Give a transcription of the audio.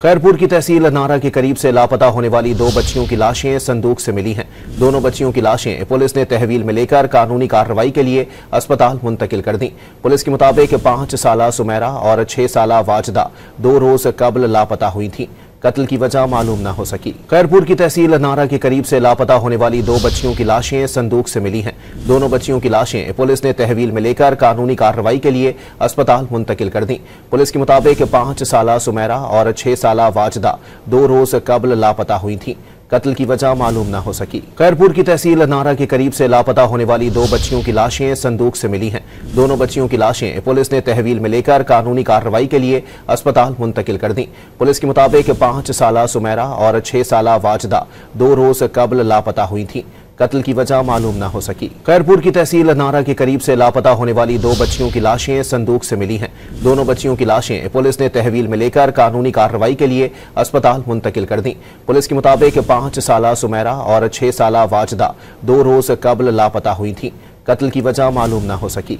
खैरपुर की तहसील नारा के करीब से लापता होने वाली 2 बच्चियों की लाशें संदूक से मिली हैं। दोनों बच्चियों की लाशें पुलिस ने तहवील में लेकर कानूनी कार्रवाई के लिए अस्पताल मुंतकिल कर दी। पुलिस के मुताबिक 5 साला सुमेरा और 6 साला वाजदा 2 रोज कबल लापता हुई थी। कत्ल की वजह मालूम न हो सकी। खैरपुर की तहसील नारा के करीब से लापता होने वाली 2 बच्चियों की लाशें संदूक से मिली हैं। दोनों बच्चियों की लाशें पुलिस ने तहवील में लेकर कानूनी कार्रवाई के लिए अस्पताल मुंतकिल कर दी। पुलिस के मुताबिक 5 साला सुमेरा और 6 साला वाजदा 2 रोज कबल लापता हुई थी। कत्ल की वजह मालूम न हो सकी। खैरपुर की तहसील नारा के करीब से लापता होने वाली 2 बच्चियों की लाशें संदूक से मिली हैं। दोनों बच्चियों की लाशें पुलिस ने तहवील में लेकर कानूनी कार्रवाई के लिए अस्पताल मुंतकिल कर दी। पुलिस के मुताबिक 5 साला सुमेरा और 6 साला वाजदा 2 रोज कबल लापता हुई थी। कत्ल की वजह मालूम न हो सकी। खैरपुर की तहसील नारा के करीब से लापता होने वाली 2 बच्चियों की लाशें संदूक से मिली हैं। दोनों बच्चियों की लाशें पुलिस ने तहवील में लेकर कानूनी कार्रवाई के लिए अस्पताल मुंतकिल कर दी। पुलिस के मुताबिक 5 साला सुमेरा और 6 साला वाजदा 2 रोज कबल लापता हुई थी। कत्ल की वजह मालूम न हो सकी।